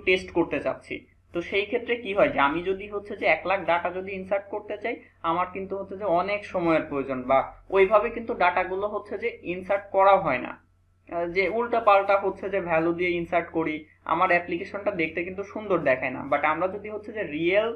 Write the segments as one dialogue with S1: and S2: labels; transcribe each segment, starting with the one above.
S1: Test করতে চাচ্ছি। তো সেই ক্ষেত্রে কি হয় যে আমি যদি হচ্ছে যে 1 লাখ ডাটা যদি ইনসার্ট করতে চাই, আমার কিন্তু হচ্ছে যে অনেক সময়ের প্রয়োজন, বা ওইভাবে কিন্তু ডাটাগুলো হচ্ছে যে ইনসার্ট করা হয় না। যে উল্টা পাল্টা হচ্ছে যে ভ্যালু দিয়ে ইনসার্ট করি, আমার অ্যাপ্লিকেশনটা দেখতে কিন্তু সুন্দর দেখায় না। বাট আমরা যদি হচ্ছে যে রিয়েল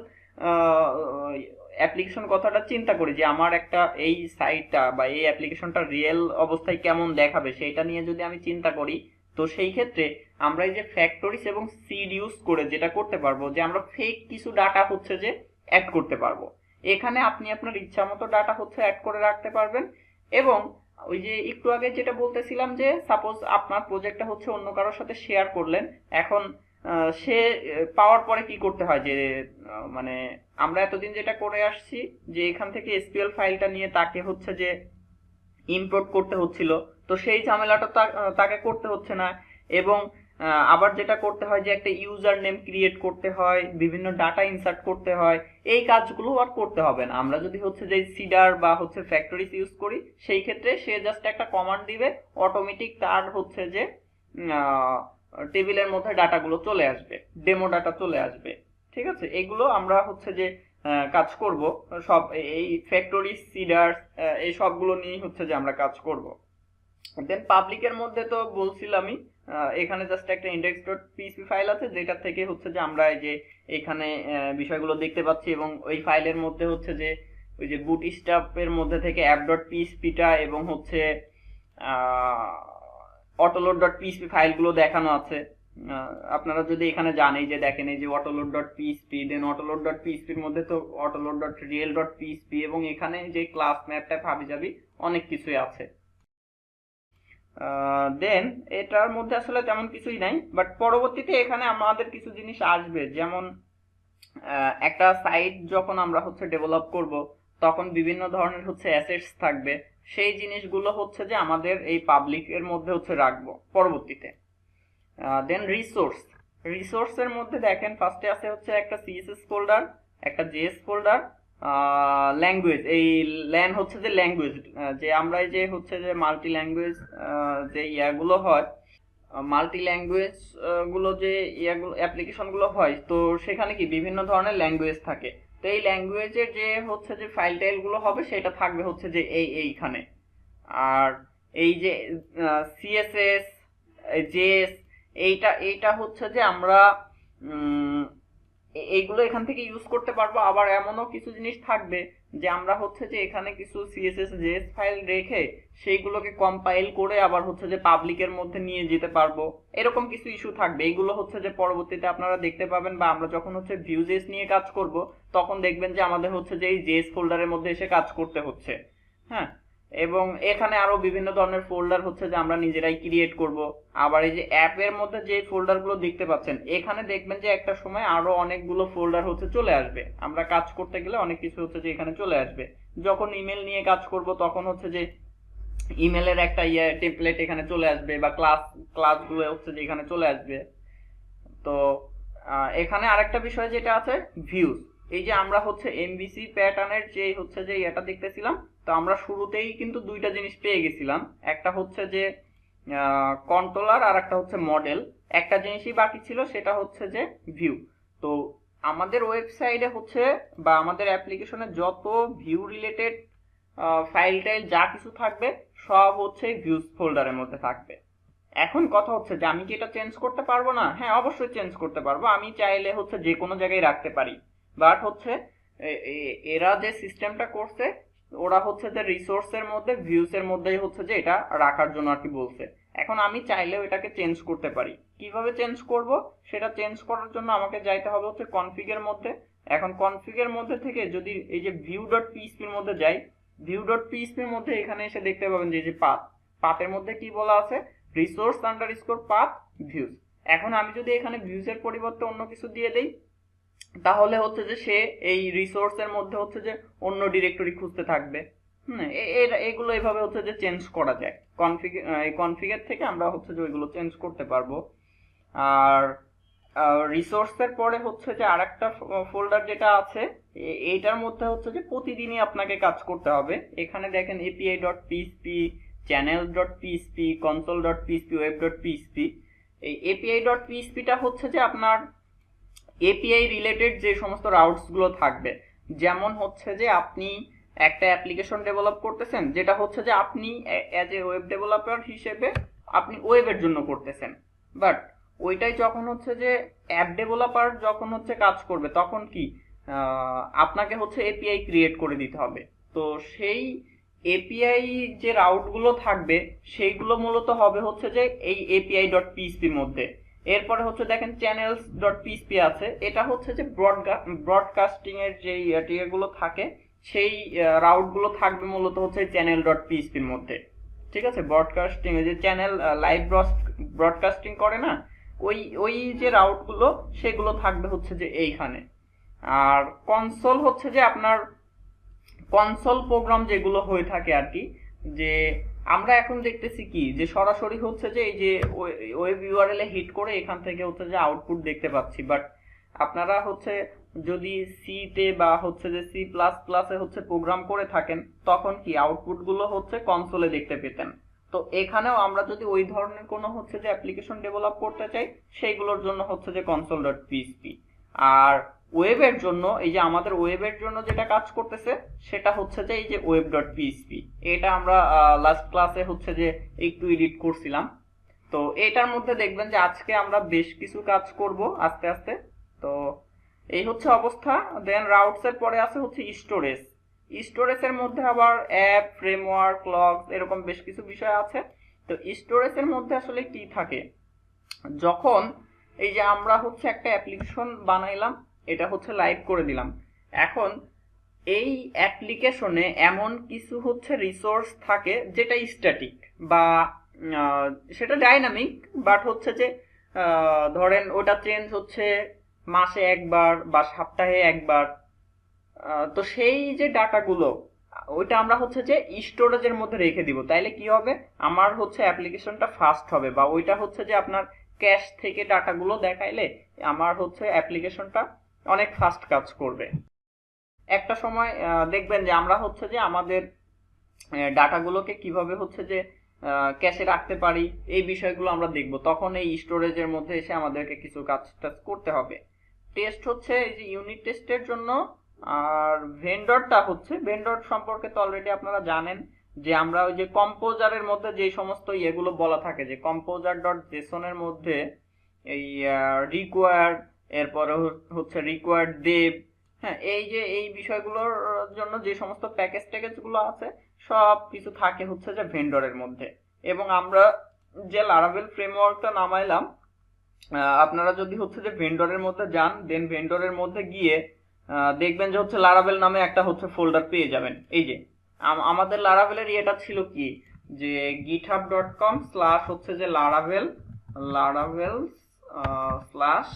S1: অ্যাপ্লিকেশন কথাটা চিন্তা করি, যে আমার একটা এই সাইটটা বা এই অ্যাপ্লিকেশনটা রিয়েল অবস্থায় কেমন দেখাবে সেইটা নিয়ে যদি আমি চিন্তা করি, তো সেই ক্ষেত্রে আমরা এই যে ফ্যাক্টরিজ এবং সিড ইউজ করে যেটা করতে পারবো, যে আমরা ফেক কিছু ডাটা হচ্ছে যে অ্যাড করতে পারবো। এখানে আপনি আপনার ইচ্ছা মতো ডাটা হচ্ছে অ্যাড করে রাখতে পারবেন। এবং ওই যে একটু আগে যেটা বলতেছিলাম, যে সাপোজ আপনার প্রজেক্টটা হচ্ছে অন্য কারোর সাথে শেয়ার করলেন, এখন সে পাওয়ার পরে কি করতে হয়, যে মানে আমরা এতদিন যেটা করে আসছি, যে এখান থেকে এসকিউএল ফাইলটা নিয়ে তাকে হচ্ছে যে ইম্পোর্ট করতে হচ্ছিল, তো সেই ঝামেলাটা তাকে করতে হচ্ছে না। এবং আবার যেটা করতে হয়, যে একটা ইউজার নেম ক্রিয়েট করতে হয়, বিভিন্ন ডাটা ইনসার্ট করতে হয়, এই কাজগুলো আর করতে হবে না। আমরা যদি হচ্ছে যে সিডার বা হচ্ছে ফ্যাক্টরিজ ইউজ করি, সেই ক্ষেত্রে সে জাস্ট একটা কমান্ড দিবে, অটোমেটিক তার হচ্ছে যে টেবিলের মধ্যে ডাটাগুলো চলে আসবে, ডেমো ডাটা চলে আসবে। ঠিক আছে, এগুলো আমরা হচ্ছে যে কাজ করব সব এই ফ্যাক্টরি সিডার, এই সবগুলো নিয়েই হচ্ছে যে আমরা কাজ করব। দেন পাবলিকের মধ্যে তো বলছিলামই, এখানে জাস্ট একটা ইন্ডেক্স ডট পিএইচপি ফাইল আছে, যেটা থেকে হচ্ছে যে আমরা এই যে এখানে বিষয়গুলো দেখতে পাচ্ছি, এবং ওই ফাইলের মধ্যে হচ্ছে যে ওই যে বুটস্ট্র্যাপের মধ্যে থেকে অ্যাপ ডট পিএইচপিটা এবং হচ্ছে অটোলোড ডট পিএইচপি ফাইলগুলো দেখানো আছে। আপনারা যদি এখানে যান, এই যে দেখেন, এই যে অটোলোড ডট পিএইচপি, দেন অটোলোড ডট পিএইচপির মধ্যে তো autoload dot real dot PHP, এবং এখানে যে ক্লাস ম্যাপটা হাবি যাবি অনেক কিছুই আছে। দেন এটার মধ্যে আসলে তেমন কিছুই নাই, বাট পরবর্তীতে এখানে আমাদের কিছু জিনিস আসবে, যেমন একটা সাইট যখন আমরা হচ্ছে ডেভেলপ করব, তখন বিভিন্ন ধরনের হচ্ছে অ্যাসেটস থাকবে, সেই জিনিসগুলো হচ্ছে যে আমাদের এই পাবলিকের মধ্যে হচ্ছে রাখবো পরবর্তীতে। দেন রিসোর্সের মধ্যে দেখেন, ফার্স্টে আছে হচ্ছে একটা সিএসএস ফোল্ডার, একটা জেএস ফোল্ডার, ল্যাঙ্গুয়েজ, এই ল্যান হচ্ছে যে ল্যাঙ্গুয়েজ, যে আমরা এই যে হচ্ছে যে মাল্টি ল্যাঙ্গুয়েজ যে ইয়াগুলো হয়, মাল্টি ল্যাঙ্গুয়েজ গুলো যে ইয়াগুলো অ্যাপ্লিকেশনগুলো হয়, তো সেখানে কি বিভিন্ন ধরনের ল্যাঙ্গুয়েজ থাকে। তো এই ল্যাঙ্গুয়েজের যে হচ্ছে যে ফাইল টাইলগুলো হবে, সেটা থাকবে হচ্ছে যে এইখানে। আর এই যে সিএসএস, জেএস, এইটা এইটা হচ্ছে যে আমরা এইগুলো এখান থেকে ইউজ করতে পারবো। আবার এমনও কিছু জিনিস থাকবে, যে আমরা হচ্ছে যে এখানে কিছু সিএসএস জেএস ফাইল রেখে সেইগুলোকে কম্পাইল করে আবার হচ্ছে যে পাবলিকের মধ্যে নিয়ে যেতে পারবো। এরকম কিছু ইস্যু থাকবে, এইগুলো হচ্ছে যে পরবর্তীতে আপনারা দেখতে পাবেন, বা আমরা যখন হচ্ছে ভিউজেস নিয়ে কাজ করব, তখন দেখবেন যে আমাদের হচ্ছে যে এই জেএস ফোল্ডারের মধ্যে এসে কাজ করতে হচ্ছে। হ্যাঁ, এবং এখানে আরো বিভিন্ন ধরনের ফোল্ডার হচ্ছে যে আমরা নিজেরাই ক্রিয়েট করব। আবার এই যে অ্যাপের মধ্যে যে ফোল্ডারগুলো দেখতে পাচ্ছেন, এখানে দেখবেন যে একটা সময় আরো অনেকগুলো ফোল্ডার হচ্ছে চলে আসবে, আমরা কাজ করতে গেলে অনেক কিছু হচ্ছে যে এখানে চলে আসবে। যখন ইমেল নিয়ে কাজ করব, তখন হচ্ছে যে ইমেলের একটা টেমপ্লেট এখানে চলে আসবে, বা ক্লাসগুলো হচ্ছে যে এখানে চলে আসবে। তো এখানে আরেকটা বিষয় যেটা আছে, ভিউজ। এই যে আমরা হচ্ছে এমভিসি প্যাটার্নের যে হচ্ছে যে এটা দেখতেছিলাম, তো আমরা শুরুতেই কিন্তু দুইটা জিনিস পেয়ে গেছিলাম, একটা হচ্ছে যে কন্ট্রোলার, আর একটা হচ্ছে মডেল। একটা জিনিসই বাকি ছিল, সেটা হচ্ছে যে ভিউ। তো আমাদের ওয়েবসাইটে হচ্ছে বা আমাদের অ্যাপ্লিকেশনে যত ভিউ রিলেটেড ফাইল টাইল যা কিছু থাকবে, সব হচ্ছে ভিউজ ফোল্ডারের মধ্যে থাকবে। এখন কথা হচ্ছে যে আমি কি এটা চেঞ্জ করতে পারবো না? হ্যাঁ, অবশ্যই চেঞ্জ করতে পারবো, আমি চাইলে হচ্ছে যে কোনো জায়গায় রাখতে পারি। বাট হচ্ছে এরা যে সিস্টেমটা করছে, ওরা হচ্ছে যে রিসোর্সের মধ্যে ভিউস এর মধ্যেই হচ্ছে যে এটা রাখার জন্য আর কি বলছে। এখন আমি চাইলেও এটাকে চেঞ্জ করতে পারি। কিভাবে চেঞ্জ করব? সেটা চেঞ্জ করার জন্য আমাকে যাইতে হবে হচ্ছে কনফিগের মধ্যে। এখন কনফিগের মধ্যে থেকে যদি এই যে ভিউ ডট পিএইচপি এর মধ্যে যাই, ভিউ ডট পিএইচপি এর মধ্যে এখানে এসে দেখতে পাবেন যে এই যে পাথের মধ্যে কি বলা আছে, রিসোর্স আন্ডারস্কোর পাথ ভিউজ। এখন আমি যদি এখানে ভিউজ এর পরিবর্তে অন্য কিছু দিয়ে দেই, তাহলে হচ্ছে যে সে এই রিসোর্স এর মধ্যে হচ্ছে যে অন্য ডিরেক্টরি খুঁজতে থাকবে। এগুলো এইভাবে হচ্ছে যে চেঞ্জ করা যায়। কনফিগার থেকে আমরা হচ্ছে যে ওইগুলো চেঞ্জ করতে পারবো। আর রিসোর্সের পরে হচ্ছে যে আরেকটা ফোল্ডার যেটা আছে, এইটার মধ্যে হচ্ছে যে প্রতিদিনই আপনাকে কাজ করতে হবে। এখানে দেখেন API dot PHP, channel dot PHP, console dot PHP, web dot PHP. এই এপিআই ডট পিএইচপিটা হচ্ছে যে আপনার এপিআই রিলেটেড যে সমস্ত রাউটস গুলো থাকবে, যেমন হচ্ছে যে আপনি একটা অ্যাপ্লিকেশন ডেভেলপ করতেছেন, যেটা হচ্ছে যে আপনি অ্যাজ এ ওয়েব ডেভেলপার হিসেবে আপনি ওয়েবের জন্য করতেছেন, বাট ওইটাই যখন হচ্ছে যে অ্যাপ ডেভেলপার যখন হচ্ছে কাজ করবে, তখন কি আপনাকে হচ্ছে এপিআই ক্রিয়েট করে দিতে হবে। তো সেই এপিআই যে রাউটগুলো থাকবে সেইগুলো মূলত হবে হচ্ছে যে এই এপিআই ডট পিএইচপির মধ্যে। এরপরে হচ্ছে দেখেন চ্যানেলস ডট পিএইচপি আছে, এটা হচ্ছে যে ব্রডকাস্টিং এর যে ইয়েগুলো থাকে সেই রাউটগুলো থাকবে মূলত হচ্ছে চ্যানেল ডট পিএইচপির মধ্যে। ঠিক আছে, ব্রডকাস্টিং যে চ্যানেল লাইভ ব্রডকাস্টিং করে না, ওই ওই যে রাউটগুলো সেগুলো থাকবে হচ্ছে যে এইখানে। আর কনসোল হচ্ছে যে আপনার কনসোল প্রোগ্রাম যেগুলো হয়ে থাকে আর কি, যে আমরা এখন দেখতেছি কি যে সরাসরি হচ্ছে যে এই যে ওয়েব ইউআরএল এ হিট করে এখান থেকে হচ্ছে যে আউটপুট দেখতে পাচ্ছি, বাট আপনারা হচ্ছে যদি সি তে বা হচ্ছে যে সি প্লাস প্লাসে হচ্ছে প্রোগ্রাম করে থাকেন, তখন কি আউটপুট গুলো হচ্ছে কনসোলে দেখতে পেতেন। তো এখানেও আমরা যদি ওই ধরনের কোনো হচ্ছে যে অ্যাপ্লিকেশন ডেভেলপ করতে চাই, সেইগুলোর জন্য হচ্ছে যে কনসোল ডট পিএইচপি। আর ওয়েবের জন্য এই যে আমাদের ওয়েবের জন্য যেটা কাজ করতেছে সেটা হচ্ছে যে এই যে ওয়েব ডট পিএইচপি, এটা আমরা লাস্ট ক্লাসে হচ্ছে যে একটু এডিট করছিলাম। তো এটার মধ্যে দেখবেন যে আজকে আমরা বেশ কিছু কাজ করব আস্তে আস্তে। তো এই হচ্ছে অবস্থা। দেন রাউটস এর পরে আছে হচ্ছে স্টোরেজ। স্টোরেজের মধ্যে আবার অ্যাপ, ফ্রেমওয়ার্ক, লগস এরকম বেশ কিছু বিষয় আছে। তো স্টোরেজের মধ্যে আসলে কি থাকে, যখন এই যে আমরা হচ্ছে একটা অ্যাপ্লিকেশন বানাইলাম, এটা হচ্ছে লাইভ করে দিলাম, এখন এই অ্যাপ্লিকেশনে এমন কিছু হচ্ছে রিসোর্স থাকে যেটা স্ট্যাটিক বা সেটা ডাইনামিক, বাট হচ্ছে যে ধরেন ওটা চেঞ্জ হচ্ছে মাসে একবার বা সপ্তাহে একবার। তো সেই যে ডাটাগুলো ওইটা আমরা হচ্ছে যে স্টোরেজের মধ্যে রেখে দিব, তাইলে কি হবে, আমার হচ্ছে অ্যাপ্লিকেশনটা ফাস্ট হবে, বা ওইটা হচ্ছে যে আপনার ক্যাশ থেকে ডাটাগুলো দেখাইলে আমার হচ্ছে অ্যাপ্লিকেশনটা অনেক ফাস্ট কাজ করবে। একটা সময় দেখবেন যে আমরা হচ্ছে যে আমাদের ডাটাগুলোকে কিভাবে হচ্ছে যে ক্যাশে রাখতে পারি, এই বিষয়গুলো আমরা দেখব, তখন এই স্টোরেজের মধ্যে এসে আমাদেরকে কিছু কাজ টাজ করতে হবে। টেস্ট হচ্ছে এই যে ইউনিট টেস্টের জন্য। আর ভেন্ডরটা হচ্ছে, ভেন্ডর সম্পর্কে তো অলরেডি আপনারা জানেন যে আমরা ওই যে কম্পোজারের মধ্যে যে সমস্ত ইয়েগুলো বলা থাকে, যে কম্পোজার ডট জেসন এর মধ্যে এই রিকোয়ার্ড, এরপরে হচ্ছে রিকোয়ার্ড দেব, হ্যাঁ, এই যে এই বিষয়গুলোর জন্য যে সমস্ত প্যাকেজ গুলো আছে সব কিছু থাকে হচ্ছে যে ভেন্ডরের মধ্যে। এবং আমরা যে লারাভেল ফ্রেমওয়ার্কটা নামাইলাম, আপনারা যদি হচ্ছে যে ভেন্ডরের মধ্যে যান, দেন ভেন্ডরের মধ্যে গিয়ে দেখবেন যে হচ্ছে লারাভেল নামে একটা হচ্ছে ফোল্ডার পেয়ে যাবেন। এই যে আমাদের লারাভেলের ইয়েটা ছিল কি, যে github.com স্ল্যাশ হচ্ছে যে লারাভেল স্ল্যাশ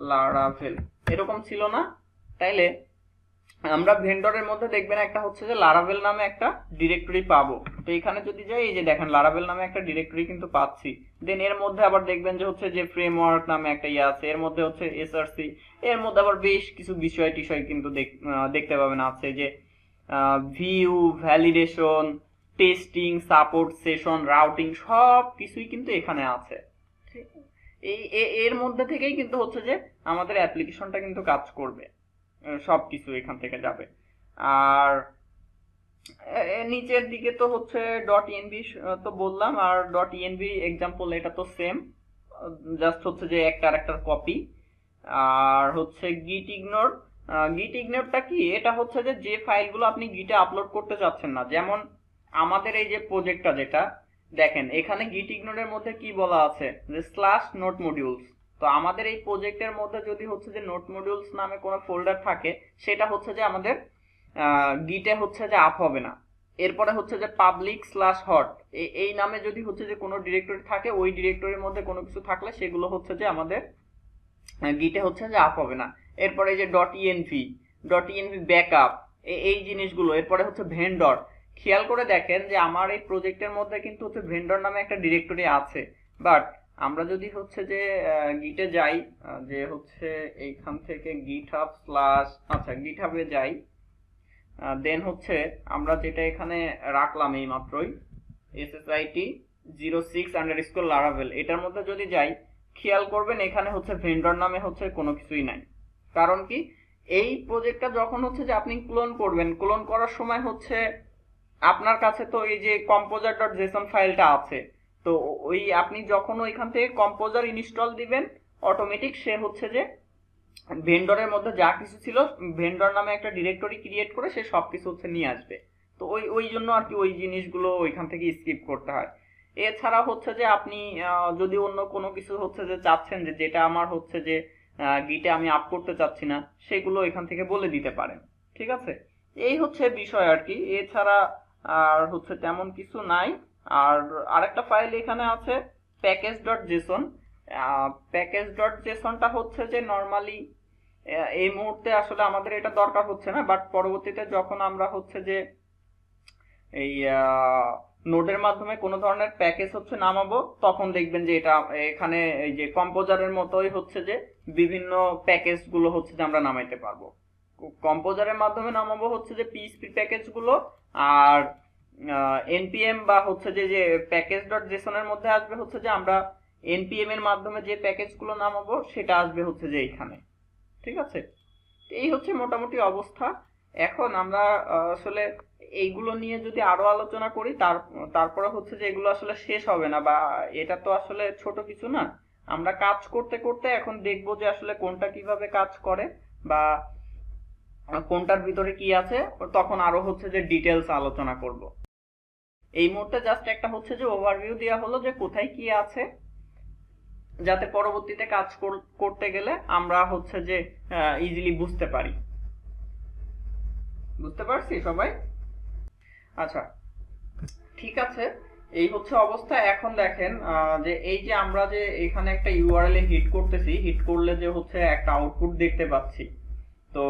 S1: লারাভেল এরকম ছিল না? তাইলে আমরা ভেন্ডরের মধ্যে দেখবেন একটা হচ্ছে যে লারাভেল নামে একটা ডিরেক্টরি পাবো। তো এখানে যদি যাই, এই যে দেখেন লারাভেল নামে একটা ডিরেক্টরি কিন্তু পাচ্ছি। দেন এর মধ্যে আবার দেখবেন যে হচ্ছে যে ফ্রেমওয়ার্ক নামে একটা ইয়ে আছে, এর মধ্যে হচ্ছে এসআরসি, এর মধ্যে আবার বেশ কিছু বিষয় টিষয় কিন্তু দেখতে পাবেন আছে, যে view, validation, testing, support, session, routing সব কিছুই কিন্তু এখানে আছে। এই এর মধ্যে থেকেই কিন্তু হচ্ছে যে আমাদের অ্যাপ্লিকেশনটা কিন্তু কাজ করবে, সবকিছু এখান থেকে যাবে। আর নিচের দিকে তো হচ্ছে ডট ইএনভি তো বললাম, আর ডট ইএনভি এক্সাম্পল এটা তো সেম, জাস্ট হচ্ছে যে একটা কপি। আর হচ্ছে গিট ইগনোর। গিট ইগনোরটা কি, এটা হচ্ছে যে ফাইলগুলো আপনি গিটে আপলোড করতে চাচ্ছেন না, যেমন আমাদের এই যে প্রজেক্টটা যেটা দেখেন, এখানে গিট ইগনোরের মধ্যে কি বলা আছে, যে স্ল্যাশ নোট মডিউলস। তো আমাদের এই প্রজেক্টের মধ্যে যদি হচ্ছে যে নোট মডিউলস নামে কোনো ফোল্ডার থাকে, সেটা হচ্ছে যে আমাদের গিটে হচ্ছে যে আপ হবে না। এরপরে হচ্ছে যে পাবলিক স্ল্যাশ হট, এই নামে যদি হচ্ছে যে কোনো ডিরেক্টরি থাকে, ওই ডিরেক্টরির মধ্যে কোনো কিছু থাকলে সেগুলো হচ্ছে যে আমাদের গিটে হচ্ছে যে আপ হবে না। এরপরে যে ডট ইএনভি ব্যাকআপ, এই জিনিসগুলো। এরপরে হচ্ছে ভেন্ডর। খেয়াল করে দেখেন যে আমার এই প্রজেক্টের মধ্যে কিন্তু হচ্ছে ভেন্ডর নামে একটা ডিরেক্টরি আছে, বাট আমরা যদি হচ্ছে যে গিটে যাই, যে হচ্ছে এইখান থেকে গিটহাব স্ল্যাশ, আচ্ছা গিটহাবে যাই, দেন হচ্ছে আমরা যেটা এখানে রাখলাম এই মাত্রই SSIT 06 _ Laravel, এটার মধ্যে যদি যাই, খেয়াল করবেন এখানে হচ্ছে ভেন্ডর নামে হচ্ছে কোনো কিছুই নাই। কারণ কি, এই প্রজেক্টটা যখন হচ্ছে যে আপনি ক্লোন করবেন, ক্লোন করার সময় হচ্ছে আপনার কাছে তো এই যে কম্পোজার ডট জেসন ফাইলটা আছে। তো ওই আপনি যখন ওইখান থেকে কম্পোজার ইনস্টল দিবেন, অটোমেটিক সে হচ্ছে যে ভেন্ডরের মধ্যে যা কিছু ছিল, ভেন্ডর নামে একটা ডিরেক্টরি ক্রিয়েট করে সে সবকিছু হচ্ছে নিয়ে আসবে। তো ওই ওই জন্য আর কি ওই জিনিসগুলো ওইখান থেকে স্কিপ করতে হয়। এছাড়া হচ্ছে যে আপনি যদি অন্য কোনো কিছু হচ্ছে যে চাচ্ছেন যে যেটা আমার হচ্ছে যে গিটে আমি আপ করতে চাচ্ছি না, সেগুলো এখান থেকে বলে দিতে পারেন। ঠিক আছে, এই হচ্ছে বিষয় আর কি। এছাড়া আর হচ্ছে তেমন কিছু নাই। আর আরেকটা ফাইল এখানে আছে, package dot JSON. Package dot জেসনটা হচ্ছে যে নর্মালি এই মুহূর্তে আসলে আমাদের এটা দরকার হচ্ছে না, বাট পরবর্তীতে যখন আমরা হচ্ছে যে এই নোডের মাধ্যমে কোনো ধরনের প্যাকেজ হচ্ছে নামাবো, তখন দেখবেন যে এটা এখানে এই যে কম্পোজারের মতোই হচ্ছে যে বিভিন্ন প্যাকেজ গুলো হচ্ছে যে আমরা নামাইতে পারবো। কম্পোজারের মাধ্যমে নামাবো হচ্ছে যে পিএইচপি প্যাকেজ গুলো, আর এনপিএম বা হচ্ছে যে যে প্যাকেজ ডট জেসনের মধ্যে আসবে হচ্ছে যে আমরা এনপিএম এর মাধ্যমে যে প্যাকেজ গুলো নামাবো সেটা আসবে হচ্ছে যে এইখানে। ঠিক আছে, এই হচ্ছে মোটামুটি অবস্থা। এখন আমরা আসলে এইগুলো নিয়ে যদি আরো আলোচনা করি, তারপরে হচ্ছে যে এগুলো আসলে শেষ হবে না, বা এটা তো আসলে ছোট কিছু না। আমরা কাজ করতে করতে এখন দেখবো যে আসলে কোনটা কিভাবে কাজ করে, বা কোনটার ভিতরে কি আছে, তখন আরো হচ্ছে যে ডিটেলস আলোচনা করব। এই মুহূর্তে জাস্ট একটা হচ্ছে যে ওভারভিউ দেওয়া হলো যে কোথায় কি আছে, যাতে পরবর্তীতে কাজ করতে গেলে আমরা হচ্ছে যে ইজিলি বুঝতে পারি। বুঝতে পারছি সবাই? আচ্ছা, ঠিক আছে, এই হচ্ছে অবস্থা। এখন দেখেন যে এই যে আমরা যে এখানে একটা ইউআরএল এ হিট করতেছি, হিট করলে যে হচ্ছে একটা আউটপুট দেখতে পাচ্ছি। তো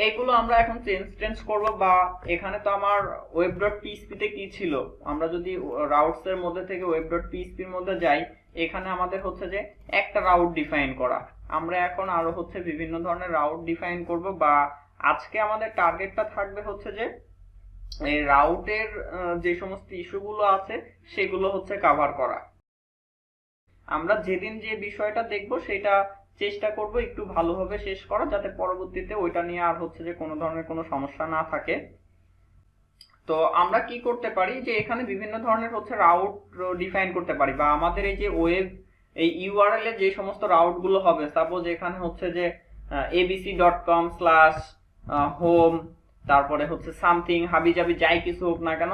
S1: এইগুলো আমরা এখন চেঞ্জ করব, বা এখানে তো আমার ওয়েব ডট পিএইচপি তে কি ছিল, আমরা যদি রাউটস এর মধ্যে থেকে ওয়েব ডট পিএইচপি এর মধ্যে যাই, এখানে আমাদের হচ্ছে যে একটা রাউট ডিফাইন করা। আমরা এখন আরো হচ্ছে বিভিন্ন ধরনের রাউট ডিফাইন করব, বা আজকে আমাদের টার্গেটটা থাকবে হচ্ছে যে এই রাউটের যে সমস্ত ইস্যুগুলো আছে সেগুলো হচ্ছে কভার করা। আমরা যেদিন যে বিষয়টা দেখব সেটা চেষ্টা করব একটু ভালোভাবে শেষ করা, যাতে পরবর্তীতে ওইটা নিয়ে আর হচ্ছে যে কোনো ধরনের কোনো সমস্যা না থাকে। তো আমরা কি করতে পারি যে এখানে বিভিন্ন ধরনের হচ্ছে রাউট ডিফাইন করতে পারি, বা আমাদের এই যে ওয়েব এই ইউআরএল এ যে সমস্ত রাউট গুলো হবে, সাপোজ এখানে হচ্ছে যে abc.com/home, তারপরে হচ্ছে সামথিং হাবিজাবি যাই কিছু হোক না কেন,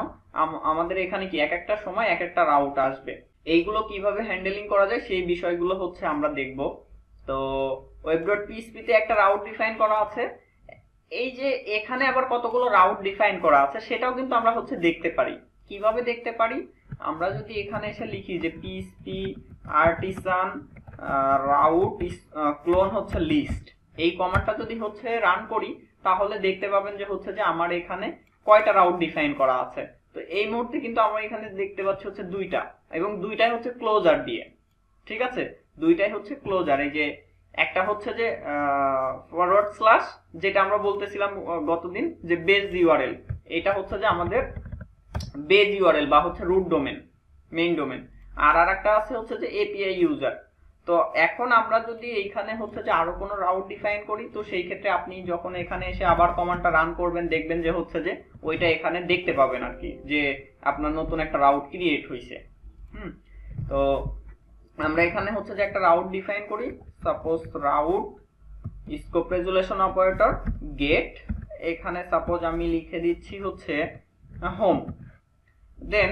S1: আমাদের এখানে কি এক একটা সময় এক একটা রাউট আসবে। এইগুলো কিভাবে হ্যান্ডেলিং করা যায় সেই বিষয়গুলো হচ্ছে আমরা দেখব। তো web.php তে একটা রাউট ডিফাইন করা আছে। এই যে এখানে আবার কতগুলো রাউট ডিফাইন করা আছে সেটাও কিন্তু আমরা হচ্ছে দেখতে পারি। কিভাবে দেখতে পারি, আমরা যদি এখানে এসে লিখি যে পিএইচপি আর্টিসান রাউট ক্লোন হচ্ছে লিস্ট, এই কমান্ডটা যদি হচ্ছে রান করি, তাহলে দেখতে পাবেন যে হচ্ছে যে আমার এখানে কয়টা রাউট ডিফাইন করা আছে। তো এই মুহূর্তে কিন্তু আমরা এখানে দেখতে পাচ্ছি হচ্ছে দুইটা, এবং দুইটাই হচ্ছে ক্লোজার দিয়ে। ঠিক আছে, দুইটাই হচ্ছে ক্লোজার। এই যে একটা হচ্ছে যে ফরওয়ার্ড স্ল্যাশ, যেটা আমরা বলতেছিলাম গতদিন যে বেজ ইউআরএল, এটা হচ্ছে যে আমাদের বেজ ইউআরএল বা হচ্ছে রুট ডোমেন, মেইন ডোমেন। আর আরেকটা আছে হচ্ছে যে এপিআই ইউজার। তো এখন আমরা যদি এইখানে হচ্ছে যে আরো কোনো রাউট ডিফাইন করি, তো সেই ক্ষেত্রে আপনি যখন এখানে এসে আবার কমান্ডটা রান করবেন, দেখবেন যে হচ্ছে যে ওইটা এখানে দেখতে পাবেন আর কি, যে আপনার নতুন একটা রাউট ক্রিয়েট হয়েছে। তো আমরা এখানে হচ্ছে যে একটা রাউট ডিফাইন করি, suppose route scope resolution operator get, এখানে সাপোজ আমি লিখে দিচ্ছি হচ্ছে হোম। দেন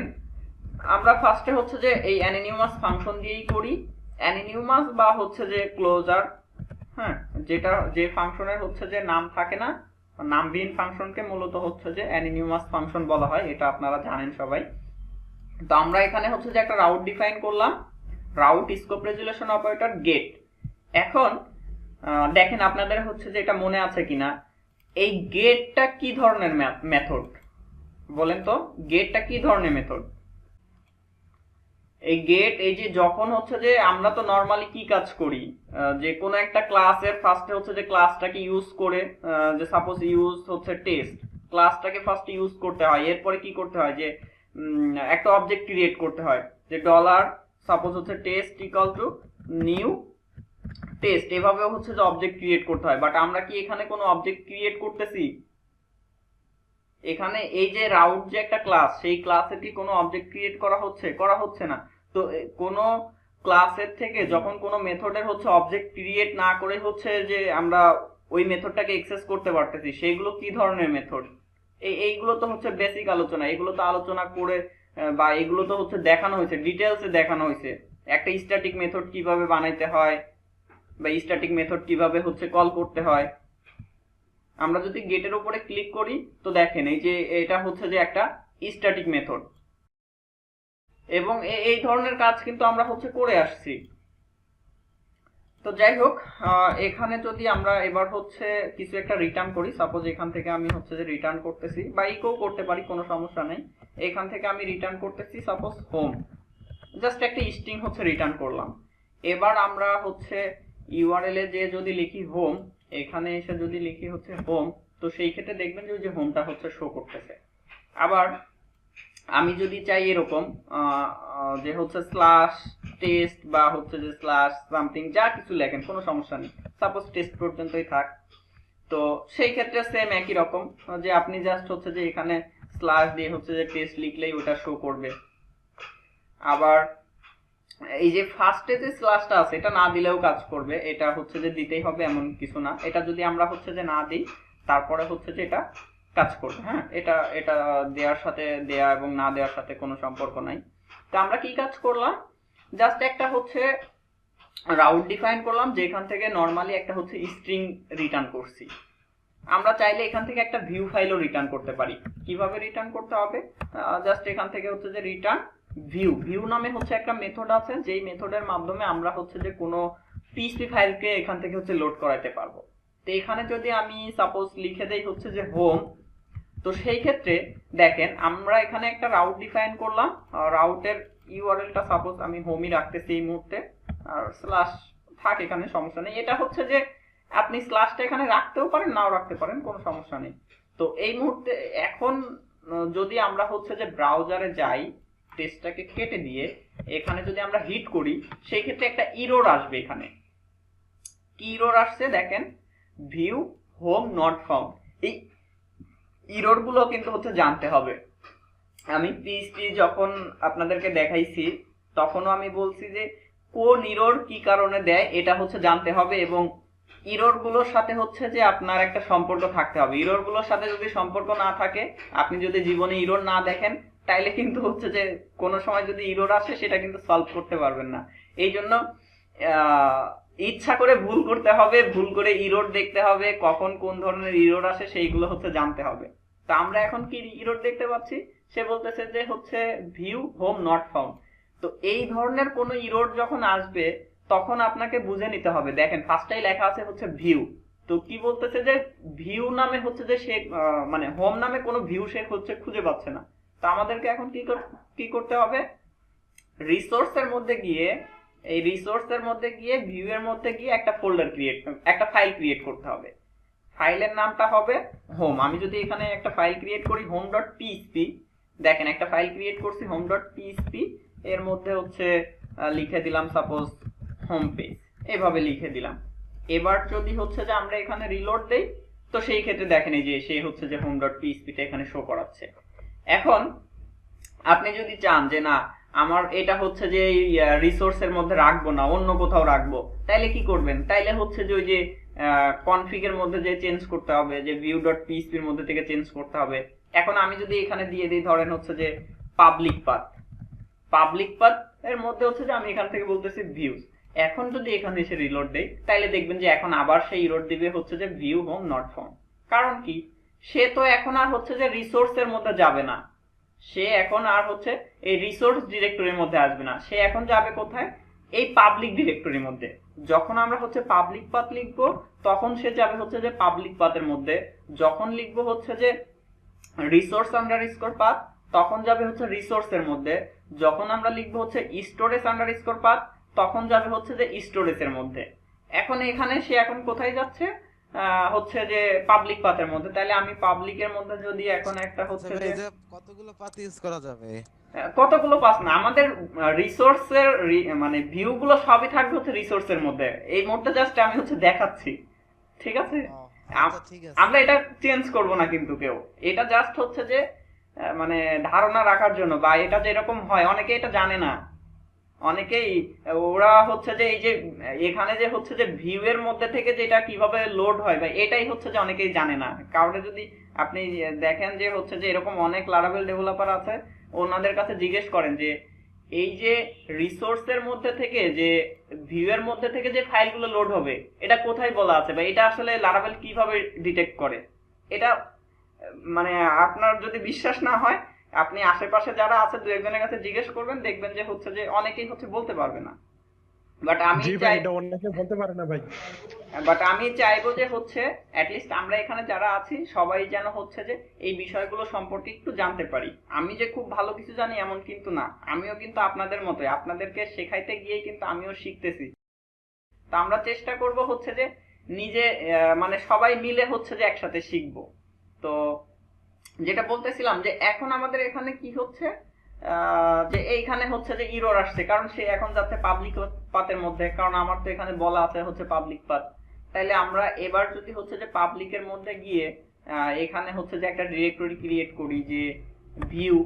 S1: আমরা ফার্স্টে হচ্ছে যে এই অ্যানিনিউমাস ফাংশন দিয়েই করি। অ্যানিনিউমাস বা হচ্ছে যে ক্লোজার, হ্যাঁ, যেটা যে ফাংশনের হচ্ছে যে নাম থাকে না, নামবিহীন ফাংশনকে মূলত হচ্ছে যে অ্যানিনিউমাস ফাংশন বলা হয়, এটা আপনারা জানেন সবাই। তো আমরা এখানে হচ্ছে যে একটা রাউট ডিফাইন করলাম, route scope resolution operator get. এখন দেখেন আপনাদের হচ্ছে যে এটা মনে আছে কিনা, এই গেটটা কি ধরনের মেথড বলেন তো, গেটটা কি ধরনের মেথড? এই গেট, এই যে যখন হচ্ছে যে আমরা তো নরমালি কি কাজ করি, যে কোনো একটা ক্লাসের ফার্স্টে হচ্ছে যে ক্লাসটাকে ইউজ করে, যে সাপোজ ইউজ হচ্ছে টেস্ট, ক্লাসটাকে ফার্স্ট ইউজ করতে হয়, এরপরে কি করতে হয় যে একটা অবজেক্ট ক্রিয়েট করতে হয়, যে ডলার সাপোজ হচ্ছে test equal to new test, এভাবে হচ্ছে যে অবজেক্ট ক্রিয়েট করতে হয়। বাট আমরা কি এখানে কোনো অবজেক্ট ক্রিয়েট করতেছি? এখানে এই যে রাউট যে একটা ক্লাস, সেই ক্লাসের কি কোনো অবজেক্ট ক্রিয়েট করা হচ্ছে না। তো কোনো ক্লাসের থেকে যখন কোনো মেথডের হচ্ছে অবজেক্ট ক্রিয়েট না করে হচ্ছে যে আমরা ওই মেথডটাকে অ্যাক্সেস করতে পারতেছি, সেইগুলো কি ধরনের মেথড? এইগুলো তো হচ্ছে বেসিক আলোচনা, এগুলো তো আলোচনা করে বা এগুলো তো হচ্ছে দেখানো হয়েছে, ডিটেলসে দেখানো হয়েছে একটা স্ট্যাটিক মেথড কিভাবে বানাইতে হয় বা স্ট্যাটিক মেথড কিভাবে হচ্ছে কল করতে হয়। আমরা যদি গেটের উপরে ক্লিক করি তো দেখেন এই যে এটা হচ্ছে যে একটা স্ট্যাটিক মেথড, এবং এই ধরনের কাজ কিন্তু আমরা হচ্ছে করে আসছি। তো যাই হোক, এখানে যদি আমরা এবার হচ্ছে কিছু একটা রিটার্ন করি, সাপোজ এখান থেকে আমি হচ্ছে যে রিটার্ন করতেছি, বা ইকো করতে পারি, কোনো সমস্যা নেই। এখান থেকে আমি রিটার্ন করতেছি সাপোজ হোম, জাস্ট একটা স্ট্রিং হচ্ছে রিটার্ন করলাম। এবার আমরা হচ্ছে ইউআরএল এ যে যদি লিখি হোম, এখানে এসে যদি লিখি হচ্ছে হোম, তো সেই ক্ষেত্রে দেখবেন যে ওই যে হোমটা হচ্ছে শো করতেছে। আবার আমি যদি চাই এরকম যে হচ্ছে স্ল্যাশ টেস্ট বা হচ্ছে যে স্ল্যাশ সামথিং যা কিছু লেখেন, কোনো সমস্যা নেই, সাপোজ টেস্ট পর্যন্তই থাক। তো সেই ক্ষেত্রে সেম একই রকম, যে আপনি জাস্ট হচ্ছে যে এখানে স্ল্যাশ দিয়ে হচ্ছে যে টেস্ট লিখলেই ওটা শো করবে। আবার এই যে ফার্স্টে যে স্ল্যাশটা আছে এটা না দিলেও কাজ করবে, এটা হচ্ছে যে দিতেই হবে এমন কিছু না, এটা যদি আমরা হচ্ছে যে না দিই তারপরে হচ্ছে যে এটা কাজ করবে। হ্যাঁ, এটা এটা দেওয়ার সাথে, দেয়া এবং না দেওয়ার সাথে কোনো সম্পর্ক নাই। তো আমরা কি কাজ করলাম, জাস্ট একটা হচ্ছে রাউট ডিফাইন করলাম, যেখান থেকে নর্মালি একটা হচ্ছে স্ট্রিং রিটার্ন করছি। আমরা চাইলে এখান থেকে একটা ভিউ ফাইলও রিটার্ন করতে পারি। কিভাবে রিটার্ন করতে হবে, জাস্ট এখান থেকে হচ্ছে যে রিটার্ন ভিউ, ভিউ নামে হচ্ছে একটা মেথড আছে, যেই মেথডের মাধ্যমে আমরা হচ্ছে যে কোনো পিএইচপি ফাইলকে এখান থেকে হচ্ছে লোড করাতে পারবো। তো এখানে যদি আমি সাপোজ লিখে দেই হচ্ছে যে হোম, তো সেই ক্ষেত্রে দেখেন আমরা এখানে একটা রাউট ডিফাইন করলাম, রাউটের ইউআরএলটা সাপোজ আমি হোমই রাখতেছি এই মুহূর্তে, আর স্ল্যাশ থাক এখানে, সমস্যা নেই। এটা হচ্ছে যে আপনি স্ল্যাশটা এখানে রাখতেও পারেন, নাও রাখতে পারেন, কোনো সমস্যা নেই। তো এই মুহূর্তে এখন যদি আমরা হচ্ছে যে ব্রাউজারে যাই, টেক্সটটাকে কেটে দিয়ে এখানে যদি আমরা হিট করি, সেই ক্ষেত্রে একটা ইরর আসবে। এখানে কি ইরর আসছে দেখেন, ভিউ হোম নট ফাউন্ড। এই ইরর গুলো কিন্তু হচ্ছে জানতে হবে। আমি পিএইচপি যখন আপনাদেরকে দেখাইছি তখনও আমি বলছি যে কোন ইরর কি কারণে দেয় এটা হচ্ছে জানতে হবে, এবং ইরর গুলোর সাথে হচ্ছে যে আপনার একটা সম্পর্ক থাকতে হবে। ইরর গুলোর সাথে যদি সম্পর্ক না থাকে, আপনি যদি জীবনে ইরর না দেখেন, তাইলে কিন্তু হচ্ছে যে কোনো সময় যদি ইরর আসে সেটা কিন্তু সলভ করতে পারবেন না। এই জন্য ইচ্ছা করে ভুল করতে হবে, ভুল করে ইরর দেখতে হবে, কখন কোন ধরনের ইরর আসে সেইগুলো হচ্ছে জানতে হবে। তো আমরা এখন কি ইরর দেখতে পাচ্ছি, সে বলতেছে যে হচ্ছে ভিউ হোম নট ফাউন্ড। তো এই ধরনের কোনো ইরর যখন আসবে তখন আপনাকে বুঝে নিতে হবে। দেখেন ফার্স্টেই লেখা আছে হচ্ছে ভিউ, তো কি বলতেছে যে ভিউ নামে হচ্ছে যে সে মানে হোম নামে কোনো ভিউ সে হচ্ছে খুঁজে পাচ্ছে না। তো আমাদেরকে এখন কি করতে হবে, রিসোর্সের মধ্যে গিয়ে, এই রিসোর্সের মধ্যে গিয়ে ভিউ এর মধ্যে গিয়ে একটা ফোল্ডার ক্রিয়েট, একটা ফাইল ক্রিয়েট করতে হবে। ফাইলের নামটা হবে হোম। আমি যদি এখানে একটা ফাইল ক্রিয়েট করি home.php, দেখেন একটা ফাইল ক্রিয়েট করছি home.php, এর মধ্যে হচ্ছে লিখে দিলাম সাপোজ হোম পেজ, এভাবে লিখে দিলাম। এবার যদি হচ্ছে যে আমরা এখানে রিলোড দেই, তো সেই ক্ষেত্রে দেখেন এই যে সে হচ্ছে যে home.php টা এখানে শো করাচ্ছে। এখন আপনি যদি চান যে না আমার এটা হচ্ছে যে রিসোর্সের মধ্যে রাখবো না, অন্য কোথাও রাখবো, তাইলে কি করবেন, তাইলে হচ্ছে যে ওই যে কনফিগের মধ্যে যে চেঞ্জ করতে হবে, যে view.php এর মধ্যে থেকে চেঞ্জ করতে হবে। এখন আমি যদি এখানে দিয়ে দিই ধরেন হচ্ছে যে পাবলিক পাথ এর মধ্যে হচ্ছে যে আমি এখান থেকে বলতেছি ভিউজ। এখন যদি এখানে এসে রিলোড দেই, তাইলে দেখবেন যে এখন আবার সেই ইরর দিবে হচ্ছে যে ভিউ হোম নট ফাউন্ড। কারণ কি, সে তো এখন আর হচ্ছে যে রিসোর্সের মধ্যে যাবে না, সে এখন আর হচ্ছে এই রিসোর্স ডিরেক্টরির মধ্যে আসবে না, সে এখন যাবে কোথায়, এই পাবলিক ডিরেক্টরির মধ্যে। যখন আমরা হচ্ছে পাবলিক পাথ লিখবো তখন সে যাবে হচ্ছে যে পাবলিক পাথের মধ্যে, যখন লিখবো হচ্ছে যে রিসোর্স আন্ডারস্কোর পাথ তখন যাবে হচ্ছে রিসোর্সের মধ্যে, যখন আমরা লিখবো হচ্ছে স্টোরেজ আন্ডারস্কোর পাথ তখন যাবে হচ্ছে যে স্টোরেজের মধ্যে। এখন এখানে সে এখন কোথায় যাচ্ছে, হচ্ছে যে পাবলিক পাথের মধ্যে, তাহলে আমি পাবলিকের মধ্যে যদি এখন একটা
S2: আচ্ছা
S1: হচ্ছে
S2: ভাই,
S1: যে
S2: এই যে কতগুলো পাথ ইউজ করা যাবে?
S1: কতগুলো পাস না, আমাদের রিসোর্সের মানে ভিউ গুলো সবই থাকবে হচ্ছে রিসোর্সের মধ্যে। এই মুহূর্তে জাস্ট আমি হচ্ছে দেখাচ্ছি, ঠিক আছে।
S2: ও আচ্ছা, ঠিক আছে।
S1: আমরা এটা চেঞ্জ করব না কিন্তু কেউ, এটা জাস্ট হচ্ছে যে মানে ধারণা রাখার জন্য, বা এটা যেরকম হয় অনেকে এটা জানে না। অনেকেই ওরা হচ্ছে যে এই যে এখানে যে হচ্ছে যে ভিউ এর মধ্যে থেকে যেটা কিভাবে লোড হয়, বা এটাই হচ্ছে যে অনেকেই জানে না। কারণে যদি আপনি দেখেন যে হচ্ছে যে এরকম অনেক লারাভেল ডেভেলপার আছে, ওনাদের কাছে জিজ্ঞেস করেন যে এই যে রিসোর্সের মধ্যে থেকে যে ভিউ এর মধ্যে থেকে যে ফাইলগুলো লোড হবে, এটা কোথায় বলা আছে, বা এটা আসলে লারাভেল কিভাবে ডিটেক্ট করে। এটা মানে আপনার যদি বিশ্বাস না হয়, আপনি আশেপাশে যারা আছে দু একজনের কাছে জিজ্ঞেস করবেন, দেখবেন যে হচ্ছে যে অনেকেই হচ্ছে বলতে পারবে না। বাট আমি
S3: জি ভাই,
S1: চাই
S3: এটা অনেকে বলতে পারে না ভাই।
S1: বাট আমি চাইবো যে হচ্ছে অ্যাটলিস্ট আমরা এখানে যারা আছি সবাই যেন হচ্ছে যে এই বিষয়গুলো সম্পর্কে একটু জানতে পারি। আমি যে খুব ভালো কিছু জানি এমন কিন্তু না, আমিও কিন্তু আপনাদের মতোই, আপনাদেরকে শেখাইতে গিয়ে কিন্তু আমিও শিখতেছি। তা আমরা চেষ্টা করব হচ্ছে যে নিজে মানে সবাই মিলে হচ্ছে যে একসাথে শিখবো। তো যেটা বলতেছিলাম যে এখন আমাদের এখানে কি হচ্ছে, যে এইখানে হচ্ছে যে ইরর আসছে, কারণ সে এখন যাচ্ছে পাবলিক পাথের মধ্যে, কারণ আমার তো এখানে বলা আছে হচ্ছে পাবলিক পাথ। তাইলে আমরা এবার যদি হচ্ছে যে পাবলিকের মধ্যে গিয়ে এখানে হচ্ছে যে একটা ডিরেক্টরি ক্রিয়েট করি যে ভিউ,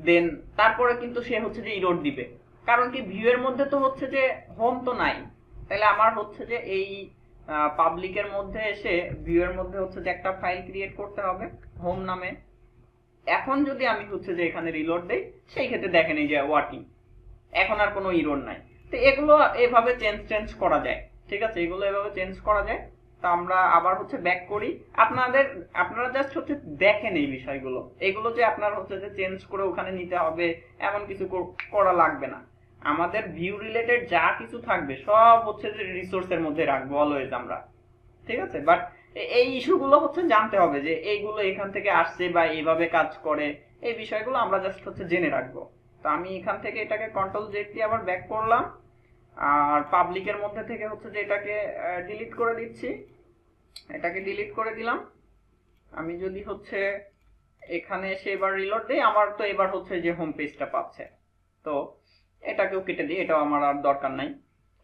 S1: দেন তারপরে কিন্তু সে হচ্ছে যে ইরর দিবে। কারণ কি, ভিউ এর মধ্যে তো হচ্ছে যে হোম তো নাই। তাহলে আমার হচ্ছে যে এই পাবলিকের মধ্যে এসে ভিউ এর মধ্যে হচ্ছে যে একটা ফাইল ক্রিয়েট করতে হবে হোম নামে। এখন যদি আমি হচ্ছে যে এখানে রিলোড দেই, সেই ক্ষেত্রে দেখেন এই যে ওয়ার্কিং, এখন আর কোনো ইরর নাই। তো এগুলো এভাবে চেঞ্জ চেঞ্জ করা যায়, ঠিক আছে, এগুলো এভাবে চেঞ্জ করা যায়। তো আমরা আবার হচ্ছে ব্যাক করি। আপনারা জাস্ট হচ্ছে দেখেন এই বিষয়গুলো, এগুলো যে আপনার হচ্ছে যে চেঞ্জ করে ওখানে নিতে হবে এমন কিছু করা লাগবে না। আমাদের ভিউ রিলেটেড যা কিছু থাকবে সব হচ্ছে যে রিসোর্সের মধ্যে রাখবো অলওয়েজ আমরা, ঠিক আছে। বাট এই ইস্যুগুলো হচ্ছে জানতে হবে যে এইগুলো এখান থেকে আসছে বা এইভাবে কাজ করে, এই বিষয়গুলো আমরা জাস্ট হচ্ছে জেনে রাখবো। তো আমি এখান থেকে এটাকে কন্ট্রোল জেড দিয়ে আবার ব্যাক করলাম, আর পাবলিকের মধ্যে থেকে হচ্ছে যে এটাকে ডিলিট করে দিচ্ছি, এটাকে ডিলিট করে দিলাম। আমি যদি হচ্ছে এখানে এসে এবার রিলোড দেই, আমার তো এবার হচ্ছে যে হোম পেজটা পাচ্ছে। তো এটাকেও কেটে দিই, এটাও আমার আর দরকার নাই।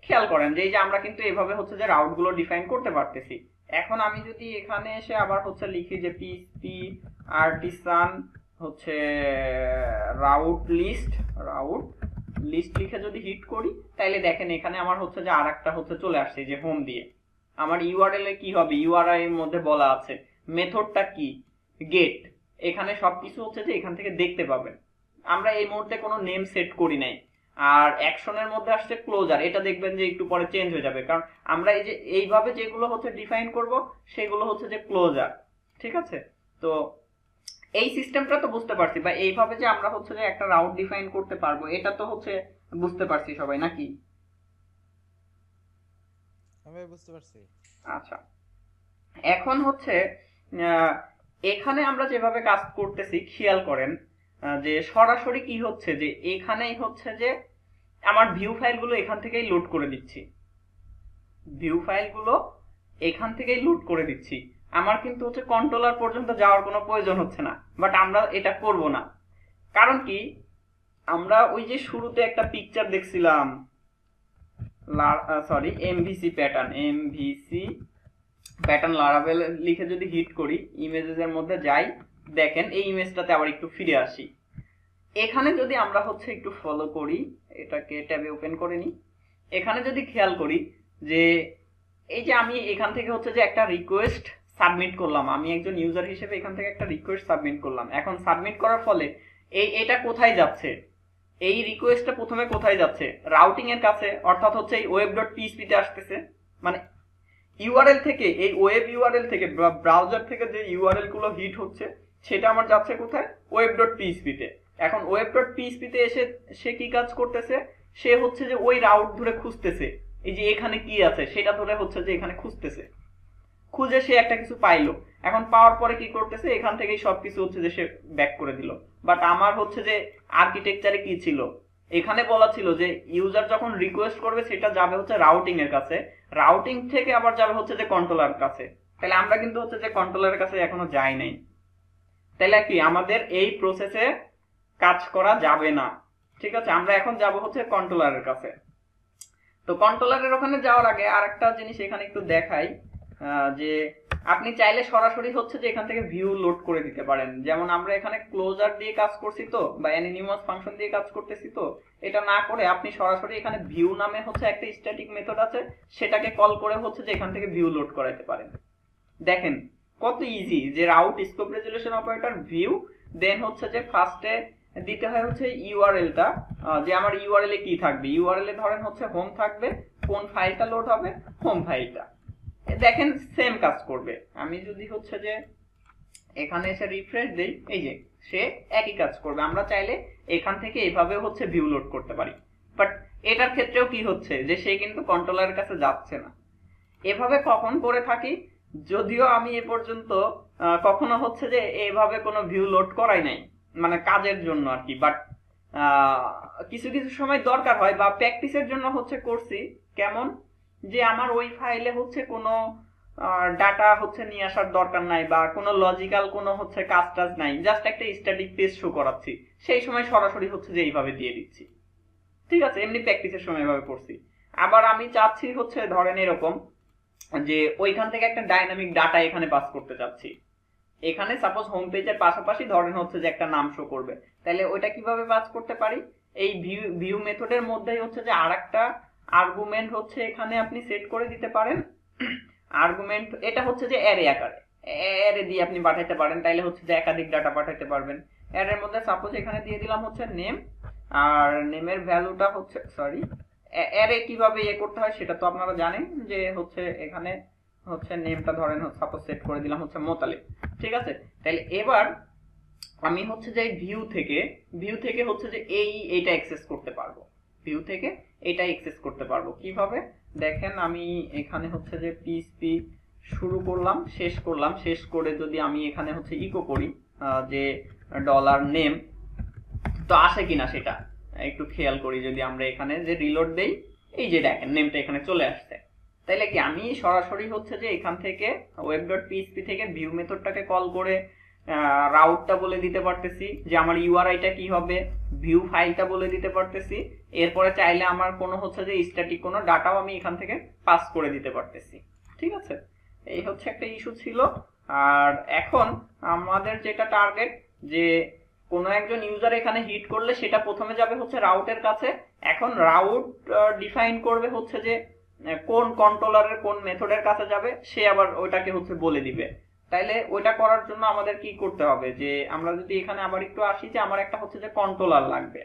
S1: খেয়াল করেন যে এই যে আমরা কিন্তু এভাবে হচ্ছে যে রাউট গুলো ডিফাইন করতে পারতেছি। এখন আমি যদি এখানে এসে আবার হচ্ছে লিখি যে পিএইচপি আর্টিসান হচ্ছে রাউট লিস্ট লিখে যদি হিট করি, তাইলে দেখেন এখানে আমার হচ্ছে যে আরেকটা হচ্ছে চলে আসছে যে হোম দিয়ে। আমার ইউআরএল এ কি হবে, ইউআরআই এর মধ্যে বলা আছে মেথডটা কি, গেট। এখানে সবকিছু হচ্ছে যে এখান থেকে দেখতে পাবেন। আমরা এই মুহূর্তে কোনো নেম সেট করি নাই। আর অ্যাকশনের মধ্যে আসছে ক্লোজার, এটা দেখবেন যে একটু পরে চেঞ্জ হয়ে যাবে, কারণ আমরা এই যে এইভাবে যেগুলো হচ্ছে ডিফাইন করব সেগুলো হচ্ছে যে ক্লোজার, ঠিক আছে। তো এই সিস্টেমটা তো বুঝতে পারছি, বা এইভাবে যে আমরা হচ্ছে যে একটা রাউট ডিফাইন করতে পারবো, এটা তো হচ্ছে বুঝতে পারছি সবাই নাকি?
S2: আমি বুঝতে পারছি।
S1: আচ্ছা, এখন হচ্ছে আহ, এখানে আমরা যেভাবে কাজ করতেছি খেয়াল করেন, যে সরাসরি কি হচ্ছে যে এখানেই হচ্ছে যে আমার ভিউ ফাইলগুলো এখান থেকেই লোড করে দিচ্ছি, ভিউ ফাইলগুলো এখান থেকেই লোড করে দিচ্ছি। আমার কিন্তু হচ্ছে কন্ট্রোলার পর্যন্ত যাওয়ার কোনো প্রয়োজন হচ্ছে না। বাট আমরা এটা করব না, কারণ কি, আমরা ওই যে শুরুতে একটা পিকচার দেখছিলাম, সরি এমভিসি প্যাটার্ন লারাভেল লিখে যদি হিট করি, ইমেজেস এর মধ্যে যাই, দেখেন এই ইমেজটাতে আবার একটু ফিরে আসি। এখানে যদি আমরা হচ্ছে একটু ফলো করি, এটাকে ট্যাবে ওপেন করে নিই, এখানে যদি খেয়াল করি যে এই যে আমি এখান থেকে হচ্ছে যে একটা রিকোয়েস্ট সাবমিট করলাম, আমি একজন ইউজার হিসেবে এখান থেকে একটা রিকোয়েস্ট সাবমিট করলাম। এখন সাবমিট করার ফলে এটা কোথায় যাচ্ছে, এই রিকোয়েস্টটা প্রথমে কোথায় যাচ্ছে, রাউটিং এর কাছে, অর্থাৎ হচ্ছে এই ওয়েব ডট পিএইচপি তে আসতেছে। মানে ইউআরএল থেকে, এই ওয়েব ইউআরএল থেকে ব্রাউজার থেকে যে ইউআরএল গুলো হিট হচ্ছে সেটা আমার যাচ্ছে কোথায়, ওয়েব ডট পিএইচপি তে। এখন ওয়েব ডট পিএইচপি তে এসে সে কি কাজ করতেছে, সে হচ্ছে যে ওই রাউট ধরে খুঁজতেছে, এই যে এখানে কি আছে সেটা ধরে হচ্ছে যে এখানে খুঁজতেছে, খুঁজে সে একটা কিছু পাইলো। এখন পাওয়ার পরে কি করতেছে, এখান থেকেই সবকিছু হচ্ছে যে সে ব্যাক করে দিল। বাট আমার হচ্ছে যে আর্কিটেকচারে কি ছিল, এখানে বলা ছিল যে ইউজার যখন রিকোয়েস্ট করবে সেটা যাবে হচ্ছে রাউটিং এর কাছে, রাউটিং থেকে আবার যাবে হচ্ছে যে কন্ট্রোলার কাছে। তাহলে আমরা কিন্তু হচ্ছে যে কন্ট্রোলারের কাছে এখনো যাই নাই, তাহলে কি আমাদের এই প্রসেসে কাজ করা যাবে না। ঠিক আছে, আমরা এখন যাব হচ্ছে কন্ট্রোলারের কাছে। তো কন্ট্রোলারের ওখানে যাওয়ার আগে আরেকটা জিনিস এখানে একটু দেখাই, যে আপনি চাইলে সরাসরি হচ্ছে যে এখান থেকে ভিউ লোড করে দিতে পারেন। যেমন আমরা এখানে ক্লোজার দিয়ে কাজ করছি তো, বা অ্যানিনিমাস ফাংশন দিয়ে কাজ করতেছি, তো এটা না করে আপনি সরাসরি এখানে ভিউ নামে হচ্ছে একটা স্ট্যাটিক মেথড আছে, সেটাকে কল করে হচ্ছে যে এখান থেকে ভিউ লোড করাইতে পারেন। দেখেন কত ইজি, যে route scope resolution operator view, then হচ্ছে যে ফার্স্টে দিতে হয় হচ্ছে ইউআরএলটা, যে আমার ইউআরএল এ কি থাকবে। ইউআরএল এ ধরেন হচ্ছে হোম থাকবে, কোন ফাইলটা লোড হবে, হোম ফাইলটা। দেখেন সেম কাজ করবে। আমি যদি হচ্ছে যে এখানে এসে রিফ্রেশ দেই, এই যে সে একই কাজ করবে। আমরা চাইলে এখান থেকে এভাবে হচ্ছে ভিউ লোড করতে পারি, বাট এটার ক্ষেত্রেও কি হচ্ছে যে সে কিন্তু কন্ট্রোলারের কাছে যাচ্ছে না। এভাবে কখন করে থাকি, যদিও আমি এ পর্যন্ত কখনো হচ্ছে যে এভাবে কোনো ভিউ লোড করাই নাই, মানে কাজের জন্য আর কি। বাট কিছু কিছু সময় দরকার হয়, বা প্র্যাকটিসের জন্য হচ্ছে করছি। কেমন, যে আমার ওই ফাইলে হচ্ছে কোনো ডাটা হচ্ছে নিয়ে আসার দরকার নাই, বা কোনো লজিক্যাল কোনো হচ্ছে কাজ টাজ নাই, জাস্ট একটা স্ট্যাটিক পেজ শো করাচ্ছি, সেই সময় সরাসরি হচ্ছে যে এইভাবে দিয়ে দিচ্ছি। ঠিক আছে, এমনি প্র্যাকটিসের সময় এভাবে করছি। আবার আমি চাচ্ছি হচ্ছে ধরেন এরকম, যে ওইখান থেকে একটা ডাইনামিক ডাটা এখানে পাস করতে চাচ্ছি। এখানে সাপোজ হোম পেজের পাশাপাশি ধরেন হচ্ছে যে একটা নাম শো করবে, তাহলে ওইটা কিভাবে পাস করতে পারি, এই ভিউ মেথডের মধ্যেই হচ্ছে যে আরেকটা আর্গুমেন্ট হচ্ছে এখানে আপনি সেট করে দিতে পারেন। আর্গুমেন্ট এটা হচ্ছে যে অ্যারে আকারে, অ্যারে দিয়ে আপনি পাঠাইতে পারেন, তাইলে হচ্ছে যে একাধিক ডাটা পাঠাইতে পারবেন। অ্যারের মধ্যে সাপোজ এখানে দিয়ে দিলাম হচ্ছে নেম, আর নেমের ভ্যালুটা হচ্ছে, সরি, অ্যারে কিভাবে ইয়ে করতে হয় সেটা তো আপনারা জানেন, যে হচ্ছে এখানে হচ্ছে নেমটা ধরেন সাপোজ সেট করে দিলাম হচ্ছে মোতালেব। ঠিক আছে, তাহলে এবার আমি হচ্ছে যে ভিউ থেকে হচ্ছে যে এইটা অ্যাক্সেস করতে পারবো। ভিউ থেকে এটা অ্যাক্সেস করতে পারবো কিভাবে, দেখেন আমি এখানে হচ্ছে যে পিএইচপি শুরু করলাম, শেষ করে যদি আমি এখানে হচ্ছে ইকো করি যে ডলার নেম, তো আসে কিনা সেটা একটু খেয়াল করি। যদি আমরা এখানে যে রিলোড দেই, এই যে দেখেন নেমটা এখানে চলে আসছে। তাইলে কি আমি সরাসরি হচ্ছে যে এখান থেকে web.php থেকে ভিউ মেথডটাকে কল করে রাউটটা বলে দিতে পারতেছি, যে আমার ইউআরআইটা কি হবে, ভিউ ফাইলটা বলে দিতে পারতেছি। এরপরে চাইলে আমার কোনো হচ্ছে যে স্ট্যাটিক কোনো ডাটাও আমি এখান থেকে পাস করে দিতে পারতেছি। ঠিক আছে, এই হচ্ছে একটা ইস্যু ছিল। আর এখন আমাদের যেটা টার্গেট, যে কোনো একজন ইউজার এখানে হিট করলে সেটা প্রথমে যাবে হচ্ছে রাউটের কাছে। এখন রাউট ডিফাইন করবে হচ্ছে যে কোন কন্ট্রোলারের কোন মেথডের কাছে যাবে, সে আবার ওইটাকে হচ্ছে বলে দিবে। তাইলে ওইটা করার জন্য আমাদের কি করতে হবে, যে আমরা যদি এখানে আবার একটু আসি, যে আমার একটা হচ্ছে যে কন্ট্রোলার লাগবে,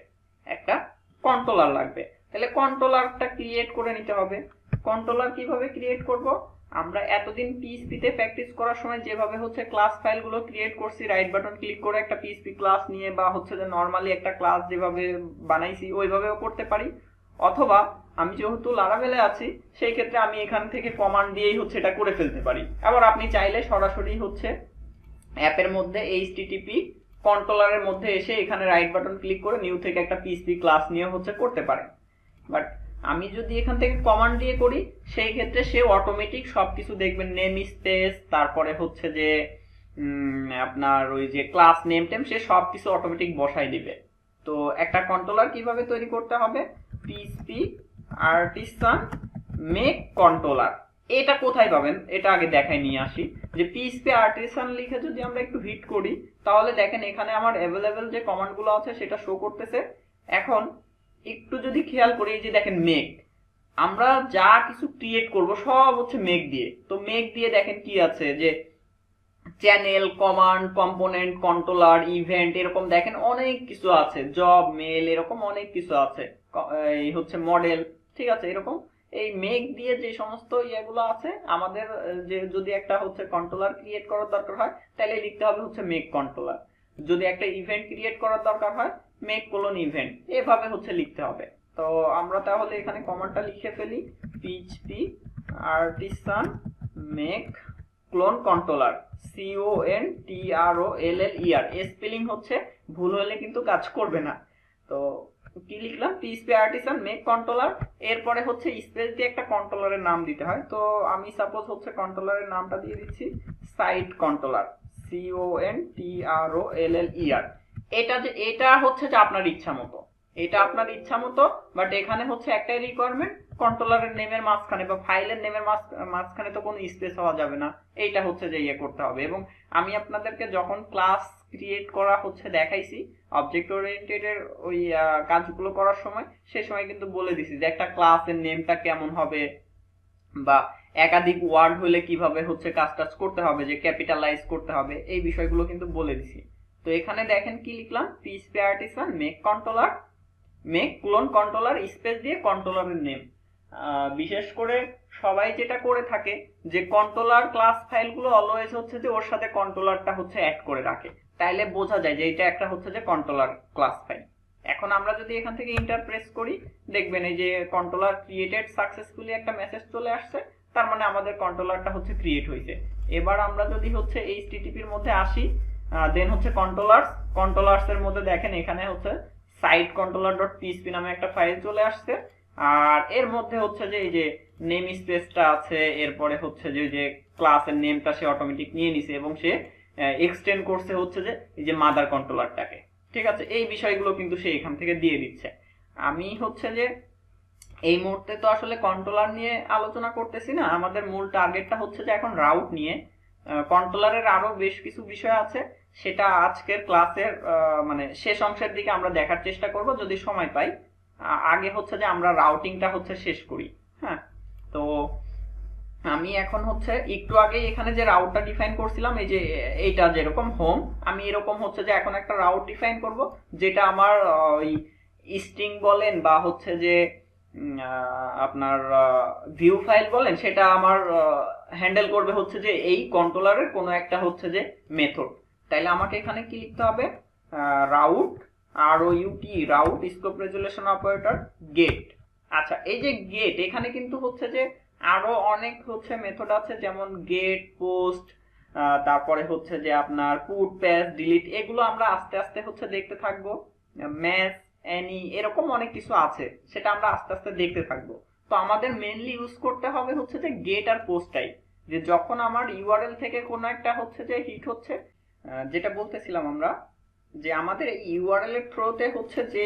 S1: তাহলে কন্ট্রোলারটা ক্রিয়েট করে নিতে হবে। কন্ট্রোলার কিভাবে ক্রিয়েট করব, আমরা এতদিন পিএইচপিতে প্র্যাকটিস করার সময় যেভাবে হচ্ছে ক্লাস ফাইলগুলো ক্রিয়েট করছি, রাইট বাটন ক্লিক করে একটা পিএইচপি ক্লাস নিয়ে, বা হচ্ছে যে নরমালি একটা ক্লাস যেভাবে বানাইছি ওইভাবেও করতে পারি। অথবা আমি যেহেতু লারাভেলে আছি, সেই ক্ষেত্রে আমি এখান থেকে কমান্ড দিয়েই হচ্ছে এটা করে ফেলতে পারি। আবার আপনি চাইলে সরাসরি হচ্ছে অ্যাপের মধ্যে HTTP কন্ট্রোলারের মধ্যে এসে এখানে রাইট বাটন ক্লিক করে নিউ থেকে একটা পিএইচপি ক্লাস নিয়ে হচ্ছে করতে পারেন। বাট আমি যদি এখান থেকে কমান্ড দিয়ে করি, সেই ক্ষেত্রে সে অটোমেটিক সবকিছু দেখবেন, নেম স্পেস, তারপরে হচ্ছে যে আপনার ওই যে ক্লাস নেম টেম, সে সবকিছু অটোমেটিক বসাই দিবে। তো একটা কন্ট্রোলার কিভাবে তৈরি করতে হবে, পিএইচপি আর্টিসান মেক কন্ট্রোলার, এটা কোথায় পাবেন এটা আগে দেখাই নিয়ে আসি। যে পিএইচপি আর্টিসান লিখে যদি আমরা একটু হিট করি, তাহলে দেখেন এখানে আমার অ্যাভেলেবেল যে কমান্ডগুলো আছে সেটা শো করতেছে। এখন একটু যদি খেয়াল করি, যে দেখেন মেক, আমরা যা কিছু ক্রিয়েট করব সব হচ্ছে মেক দিয়ে। তো মেক দিয়ে দেখেন কি আছে, যে channel, command, component, controller, event, এরকম দেখেন অনেক কিছু আছে, জব, মেল, এরকম অনেক কিছু আছে, এই হচ্ছে মডেল। ঠিক আছে, এরকম এই মেক দিয়ে যে সমস্ত ইয়েগুলো আছে, আমাদের যে যদি একটা হচ্ছে কন্ট্রোলার ক্রিয়েট করার দরকার হয়, তাহলে লিখতে হবে হচ্ছে মেক কন্ট্রোলার। যদি একটা ইভেন্ট ক্রিয়েট করার দরকার হয়, মেক কোলন ইভেন্ট, এভাবে হচ্ছে লিখতে হবে। তো আমরা তাহলে এখানে কমান্ডটা লিখে ফেলি, PHP artisan make clone controller, CONTROLLER, spelling হচ্ছে ভুল হলে কিন্তু কাজ করবে না। তো কি লিখলাম, পিএইচপি আর্টিসান মেক কন্ট্রোলার, এরপরে হচ্ছে স্পেস দিয়ে একটা কন্ট্রোলারের নাম দিতে হয়। তো আমি সাপোজ হচ্ছে কন্ট্রোলারের নামটা দিয়ে দিচ্ছি সাইট কন্ট্রোলার, CONTROLLER। এটা হচ্ছে যে আপনার ইচ্ছা মতো, এটা আপনার ইচ্ছা মতো, বাট এখানে হচ্ছে একটাই রিকোয়ারমেন্ট, কন্ট্রোলারের নেমের মাঝখানে বা ফাইলের নেমের মাঝখানে তো কোনো স্পেস হওয়া যাবে না, এইটা হচ্ছে যে ইয়ে করতে হবে। এবং আমি আপনাদেরকে যখন ক্লাস ক্রিয়েট করা হচ্ছে দেখাইছি অবজেক্ট ওরিয়েন্টেড এর ওই কাজগুলো করার সময়, সেই সময় কিন্তু বলে দিছি যে একটা ক্লাসের নেমটা কেমন হবে, বা একাধিক ওয়ার্ড হলে কিভাবে হচ্ছে কাজটা করতে হবে, যে ক্যাপিটালাইজ করতে হবে, এই বিষয়গুলো কিন্তু বলে দিছি। তো এখানে দেখেন কি লিখলাম, PHP artisan make controller, make clone controller space দিয়ে কন্ট্রোলারের নেম। বিশেষ করে সবাই যেটা করে থাকে যে কন্ট্রোলার ক্লাস ফাইলগুলো অলওয়েজ হচ্ছে যে ওর সাথে কন্ট্রোলারটা হচ্ছে অ্যাড করে রাখে, তাইলে বোঝা যায় যে এটা একটা হচ্ছে যে কন্ট্রোলার ক্লাস ফাইল। এখন আমরা যদি এখান থেকে ইন্টার প্রেস করি, দেখবেন এই যে কন্ট্রোলার ক্রিয়েটেড সাকসেসফুলি একটা মেসেজ চলে আসছে, তার মানে আমাদের কন্ট্রোলারটা হচ্ছে ক্রিয়েট হয়েছে। এবার আমরা যদি হচ্ছে এইচটিটিপির মধ্যে আসি, দেন হচ্ছে কন্ট্রোলার্স এর মধ্যে দেখেন এখানে হচ্ছে সাইট কন্ট্রোলার ডট পিএইচপি নামে একটা ফাইল চলে আসছে, আর এর মধ্যে হচ্ছে যে এই যে নেম স্পেসটা আছে, এরপরে হচ্ছে যে ক্লাসের নেমটা সে অটোমেটিক নিয়ে নিছে এবং সে এক্সটেন্ড করছে হচ্ছে যে এই যে মাদার কন্ট্রোলারটাকে। ঠিক আছে, এই বিষয়গুলো কিন্তু সে এখান থেকে দিয়ে দিচ্ছে। আমি হচ্ছে যে এই মুহূর্তে তো আসলে কন্ট্রোলার নিয়ে আলোচনা করতেছি না, আমাদের মূল টার্গেটটা হচ্ছে যে এখন রাউট নিয়ে। কন্ট্রোলারের আরো বেশ কিছু বিষয় আছে, সেটা আজকের ক্লাসের মানে শেষ অংশের দিকে আমরা দেখার চেষ্টা করব যদি সময় পাই। আগে হচ্ছে যে আমরা রাউটিংটা হচ্ছে শেষ করি। হ্যাঁ, তো আমি এখন হচ্ছে একটু আগে এখানে যে রাউটটা ডিফাইন করছিলাম, এই যে এইটা যেরকম হোম, আমি এরকম হচ্ছে যে এখন একটা রাউট ডিফাইন করব, যেটা আমার ওই স্ট্রিং বলেন বা হচ্ছে যে আপনার ভিউ ফাইল বলেন, সেটা আমার হ্যান্ডেল করবে হচ্ছে যে এই কন্ট্রোলারের কোনো একটা হচ্ছে যে মেথড। তাইলে আমাকে এখানে কি লিখতে হবে, route, route scope resolution operator get. আচ্ছা, এই যে গেট, এখানে কিন্তু হচ্ছে যে আরো অনেক হচ্ছে মেথড আছে, যেমন গেট, পোস্ট, তারপরে হচ্ছে যে আপনার পুট, প্যাস, ডিলিট, এগুলো আমরা আস্তে আস্তে হচ্ছে দেখতে থাকবো। ম্যাথ, অ্যানি, এরকম অনেক কিছু আছে, সেটা আমরা আস্তে আস্তে দেখতে থাকবো। তো আমাদের মেইনলি ইউজ করতে হবে হচ্ছে যে গেট আর পোস্টটাই, যে যখন আমার ইউআরএল থেকে কোনো একটা হচ্ছে যে হিট হচ্ছে, যেটা বলতেছিলাম আমরা, যে আমাদের ইউআরএল এর থ্রুতে হচ্ছে যে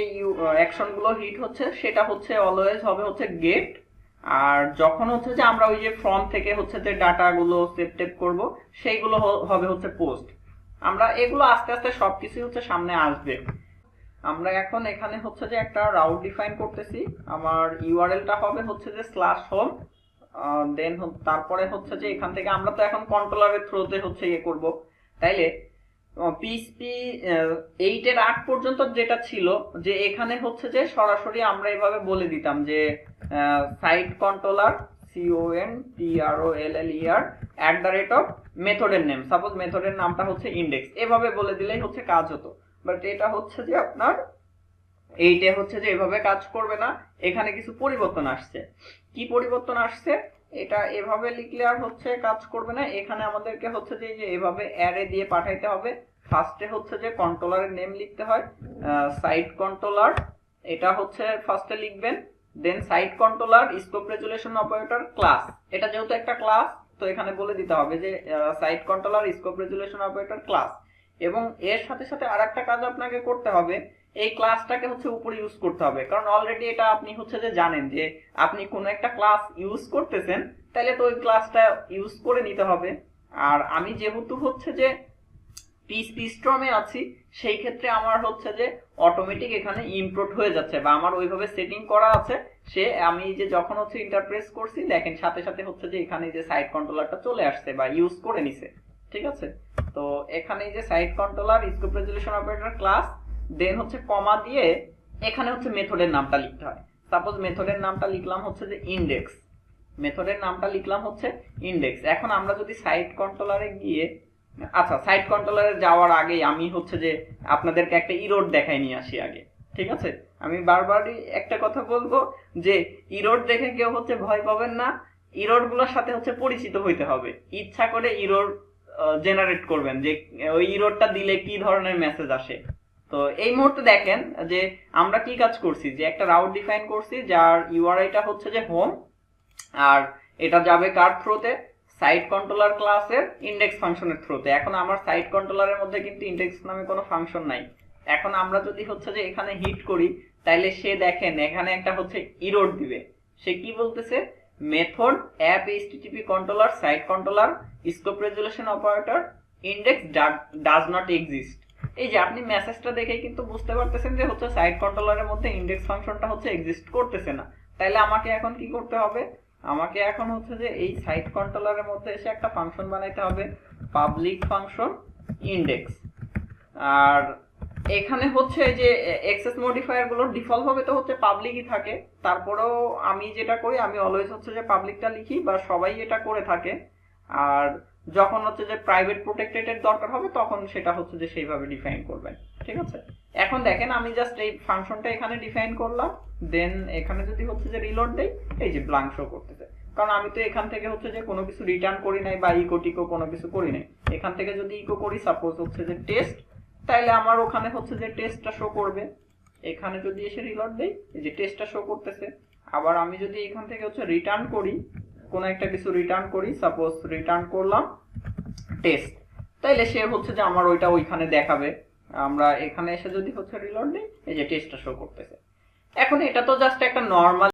S1: অ্যাকশনগুলো হিট হচ্ছে, সেটা হচ্ছে অলওয়েজ হবে হচ্ছে গেট। আর যখন হচ্ছে যে আমরা ওই যে ফর্ম থেকে হচ্ছে যে ডাটাগুলো সেভ টেপ করব, সেইগুলো হবে হচ্ছে পোস্ট। আমরা এগুলো আস্তে আস্তে সবকিছু হচ্ছে সামনে আসবে। আমরা এখন এখানে হচ্ছে যে একটা রাউট ডিফাইন করতেছি, আমার ইউআরএলটা হবে হচ্ছে যে /home, দেন তারপরে হচ্ছে যে এখান থেকে আমরা তো এখন কন্ট্রোলারের থ্রুতে হচ্ছে ইয়ে করব, তাইলে পিএইচপি 8 এর আগ পর্যন্ত যেটা ছিল, যে এখানে হচ্ছে যে সরাসরি আমরা এভাবে বলে দিতাম যে সাইট কন্ট্রোলার CONTROLLER মেথডের নেম, সাপোজ মেথডের নামটা হচ্ছে ইন্ডেক্স, এভাবে বলে দিলেই হচ্ছে কাজ হতো। বাট এটা হচ্ছে যে আপনার এইটা হচ্ছে যে এভাবে কাজ করবে না, এখানে কিছু পরিবর্তন আসছে। কি পরিবর্তন আসছে, এটা এভাবে লিখলে আর হচ্ছে কাজ করবে না, এখানে আমাদেরকে হচ্ছে যে এভাবে অ্যারে দিয়ে পাঠাইতে হবে। ফার্স্টে হচ্ছে যে কন্ট্রোলারের নেম লিখতে হয়, সাইট কন্ট্রোলার, এটা হচ্ছে ফার্স্টে লিখবেন, then site controller scope resolution operator class, এটা যেহেতু একটা ক্লাস, তো এখানে বলে দিতে হবে যে site controller scope resolution operator class. এবং এর সাথে সাথে আরেকটা কাজ আপনাকে করতে হবে, এই ক্লাসটাকে হচ্ছে উপরে ইউজ করতে হবে, কারণ অলরেডি এটা আপনি হচ্ছে যে জানেন যে আপনি কোনো একটা ক্লাস ইউজ করতেছেন, তাহলে তো ওই ক্লাসটা ইউজ করে নিতে হবে। আর আমি যেহেতু হচ্ছে যে পিএইচপি স্টর্মে আছি, সেই ক্ষেত্রে আমার হচ্ছে যে অটোমেটিক এখানে ইম্পোর্ট হয়ে যাচ্ছে, বা আমার ওইভাবে সেটিং করা আছে, সে আমি যে যখন হচ্ছে ইন্টারপ্রেস করছি, দেখেন সাথে সাথে হচ্ছে যে এখানে যে সাইট কন্ট্রোলারটা চলে আসছে বা ইউজ করে নিছে। ঠিক আছে, তো এখানে যে site controller scope resolution operator class, then হচ্ছে কমা দিয়ে এখানে হচ্ছে মেথডের নামটা লিখতে হয়। সাপোজ মেথডের নামটা লিখলাম হচ্ছে যে ইন্ডেক্স, মেথডের নামটা লিখলাম হচ্ছে ইন্ডেক্স। এখন আমরা যদি সাইট কন্ট্রোলারে গিয়ে, আচ্ছা সাইট কন্ট্রোলারে যাওয়ার আগে আমি হচ্ছে যে আপনাদেরকে একটা ইরোড দেখাই নিয়ে আসি আগে। ঠিক আছে, আমি বারবারই একটা কথা বলবো যে ইরোড দেখে কেউ হচ্ছে ভয় পাবেন না, ইরোড গুলোর সাথে হচ্ছে পরিচিত হইতে হবে। ইচ্ছা করে ইরোড জেনারেট করবেন যে ওই ইরোডটা দিলে কি ধরনের মেসেজ আসে। তো তো এই মুহূর্তে দেখেন যে আমরা কি কাজ করছি, যে একটা রাউট ডিফাইন করছি যার ইউআরআইটা হচ্ছে যে হোম, আর এটা যাবে কার থ্রুতে, সাইট কন্ট্রোলার ক্লাসের ইন্ডেক্স ফাংশনের থ্রুতে। এখন আমার সাইট কন্ট্রোলারের মধ্যে কিন্তু ইন্ডেক্স নামে কোনো ফাংশন নাই। এখন আমরা যদি হচ্ছে যে এখানে হিট করি, তাইলে সে দেখেন এখানে একটা হচ্ছে ইরর দিবে। সে কি বলতেছে, method app HTTP controller site controller scope resolution operator index does not exist. এই যে আপনি মেসেজটা দেখে কিন্তু বুঝতে পারতেছেন যে হচ্ছে সাইট কন্ট্রোলারের মধ্যে ইন্ডেক্স ফাংশনটা হচ্ছে এক্সিস্ট করতেছে না। তাইলে আমাকে এখন কি করতে হবে, আমাকে এখন হচ্ছে যে এই সাইট কন্ট্রোলারের মধ্যে এসে একটা ফাংশন বানাইতে হবে, পাবলিক ফাংশন ইন্ডেক্স। আর এখানে হচ্ছে যে এক্সেস মডিফায়ার গুলো ডিফল্ট ভাবে তো হচ্ছে পাবলিকই থাকে, তারপরেও আমি যেটা করি, আমি অলওয়েজ হচ্ছে যে পাবলিকটা লিখি, বা সবাই এটা করে থাকে। আর যখন হচ্ছে যে প্রাইভেট প্রোটেক্টেড এর দরকার হবে তখন সেটা হচ্ছে যে সেইভাবে ডিফাইন করবেন, ঠিক আছে। এখন দেখেন আমি জাস্ট এই ফাংশনটা এখানে ডিফাইন করলাম, দেন এখানে যদি হচ্ছে যে রিলোড দেই, এই যে ব্ল্যাঙ্ক শো করতেছে, কারণ আমি তো এখান থেকে হচ্ছে যে কোনো কিছু রিটার্ন করি নাই বা ইকো টিকো কোনো কিছু করি নাই। এখান থেকে যদি ইকো করি সাপোজ হচ্ছে যে টেস্ট, তাইলে আমার ওখানে হচ্ছে যে টেস্টটা শো করবে। এখানে যদি এসে রিলোড দেই, এই যে টেস্টটা শো করতেছে। আবার আমি যদি এখান থেকে হচ্ছে রিটার্ন করি, কোনো একটা কিছু রিটার্ন করি, সাপোজ রিটার্ন করলাম টেস্ট, তাইলে সে হচ্ছে যে আমার ওইটা ওইখানে দেখাবে। আমরা এখানে এসে যদি হচ্ছে রিলোড দিই, এই যে টেস্টটা শো করতেছে। এখন এটা তো জাস্ট একটা নর্মাল